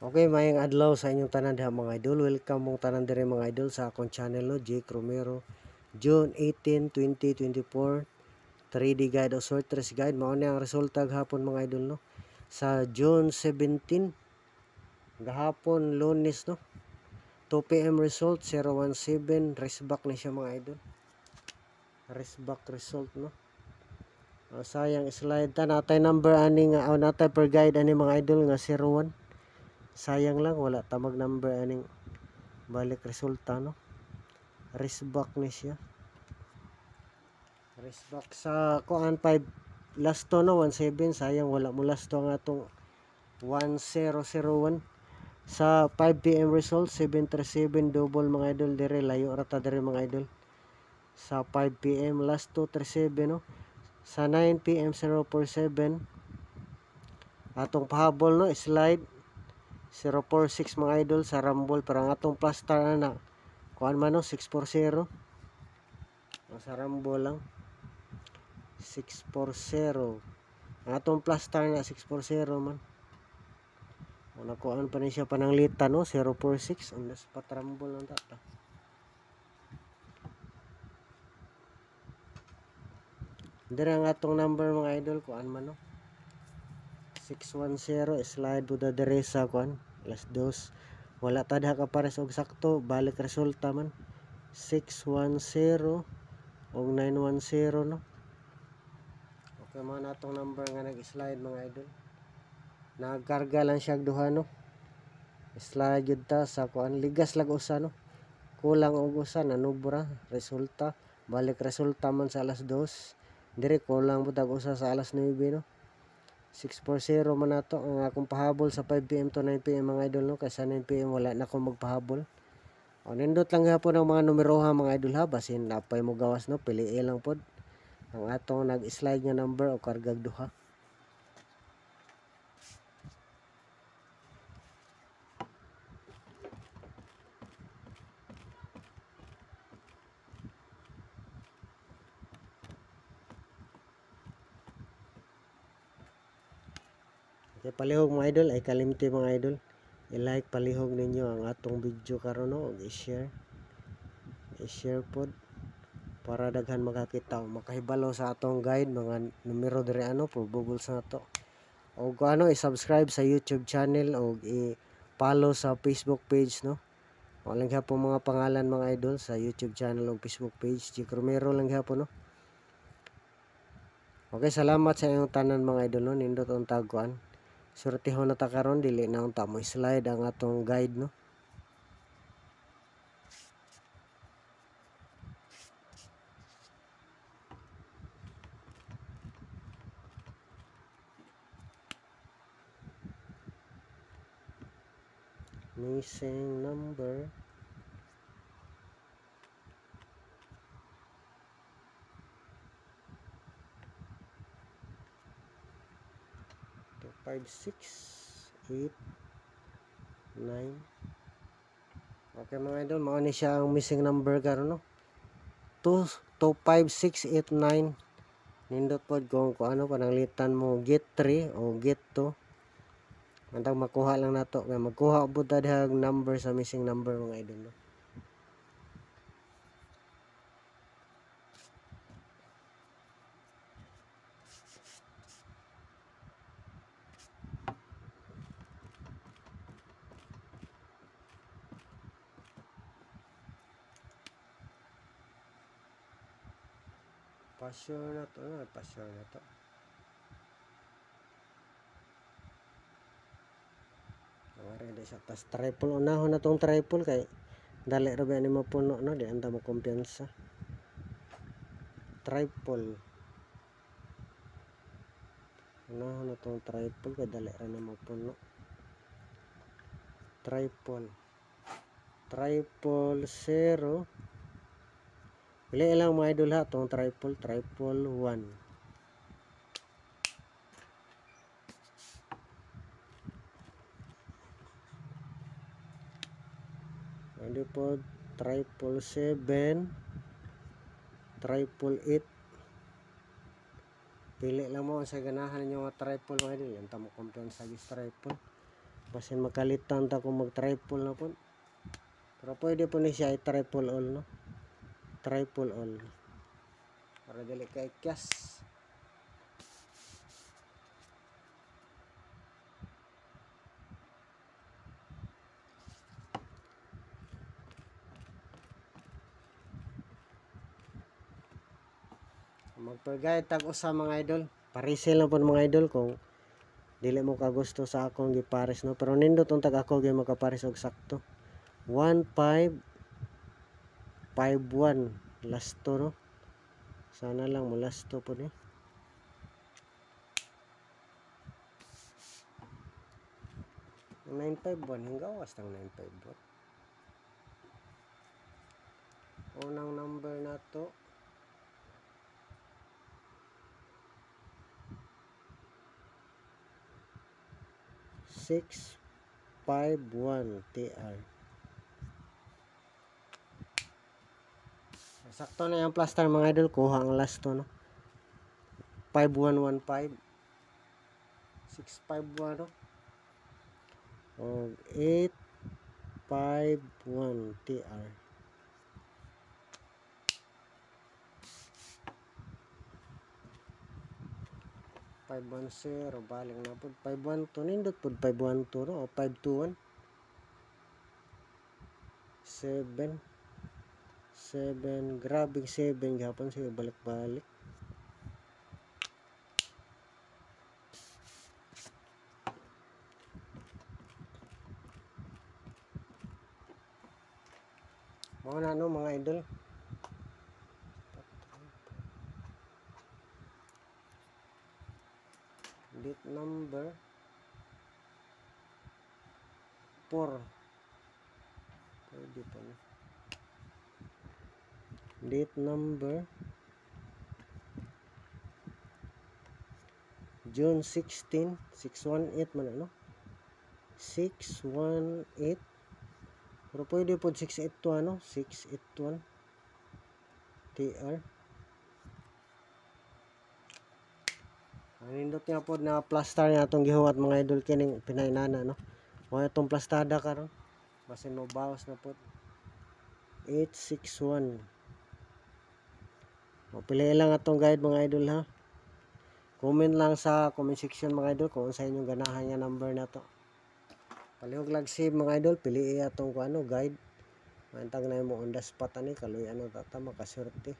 Okay, mayang adlaw sa inyong tanan diha mga idol. Welcome mong tanan dire mga idol sa akong channel no, Jake Romero. June 18, 2024. 3D guide o short trace guide. Mao ni ang resulta gahapon mga idol no. Sa June 17 gahapon Lunes no. 2 PM result 017 raceback ni siya mga idol. Raceback result no. Sayang slide ta natay number ani nga natay per guide ani mga idol nga 01. Sayang lang wala tamag number aning balik resulta no. Raceback ni siya. Raceback sa kuan 5 last to no 17 sayang wala mo last to nga atong 1001 sa 5 PM result 737 double mga idol dire layo rata dire mga idol sa 5 PM last to 37 no sa 9 PM 047 atong pahabol no slide 046 mga idol sa rumble parang atong plus star na kuan man no 640 sa rumble lang 640 ang atong plus star na 640 man nakuhaan pa ni siya pananglitan no 046 undas patrambol lang ta dire ang atong number mga idol kuan man no 610 slide buda dire sa kuan last dos wala ta diha ka pares og sakto balik resulta man 610 og 910 no okay man atong number nga nag-slide mga idol nagkarga lang siya duha no slide jud ta sa kuan ligas lag usa no kulang og usa nanubra resulta balik resulta man sa alas 2 dire kulang budag usa sa alas 9 no 640 man nato ang akong pahabol sa 5 PM to 9 PM mga idol no kaysa 9 PM wala na akong magpahabol nindot lang gapon ang mga numeroha mga idol ha basin napay mo gawas no pili lang pod ang atong nag-slide nga number o kargag duha. Okay, palihog mga idol ay kalimti mga idol. I-like palihog ninyo ang atong video karon no ug i-share. I-share pod para daghan makakita o makahibalo sa atong guide mga numero dire ano probable sa ato. O ano i-subscribe sa YouTube channel o i-follow sa Facebook page no. O lang gyapon mga pangalan mga idol sa YouTube channel o Facebook page Jake Romero lang gyapon no. Okay, salamat sa inyong tanan mga idol no nindot ang tagkuan. Surtihon na ta karon dili na unta mo slide ang atong guide no. Missing number 5, 6, 8, 9. Okay mga idol, mao ni siya ang missing number karon no. 2, 5, 6, 8, 9. Nindot pod kung ano pananglitan mo get 3 o get 2. Antang makuha lang nato kay magkuha pud ta diha number sa missing number mga idol no. Pasyon na to, pasyon na to. Ready sa tas triple unahon na tong triple kay dali ra ba ni mapuno no di anda mo kumpiyansa. Triple. Unahon na tong triple kay dali ra na mapuno. Triple. Triple 0. Pili lang mga idol ha tong triple 1. Hindi po triple 7, triple 8. Pili lang mo sa ganahan ninyo mga triple mga idol. Yan tamo kumpiyansa sa triple. basin makalitan ta kung mag triple na po, pero pwede po ni siya i-triple all, no? Triple all para dili kay kyas. Magpagayad tag usa mga idol, parisel lang po mga idol kung dili mo ka gusto sa akong gipares, no? Pero nindot ang tag ako gyud makapares og sakto 1551 last to, no? Sana lang mo last to po ni. Ang 951 hinggawas tang 951. Unang number na to 651 TR. Sakto na yung plaster mga idol, kuha ang last to, no? 5115 651, no? O 851 TR. (510) baling na po 512 nindot po 512, no? O 521 7 grabing 7 gapon siya balik-balik. Mga na, no, mga idol, date number 4 pwede pa, no? Date number June 16 618 man, no? 618, pero pwede po 681, no? 681 TR. Nindot nga po na plaster nga itong gihuwat mga idol kining pinainana, no? Mga itong plastada karon basin mo bawas na po 861. Piliin lang atong guide mga idol, ha. Comment lang sa comment section mga idol kung sa inyong ganahan nga number na to. Palihog lag save mga idol, piliin atong guide. Mantag na mo on the spot ani kaluy ano tata makaswerte.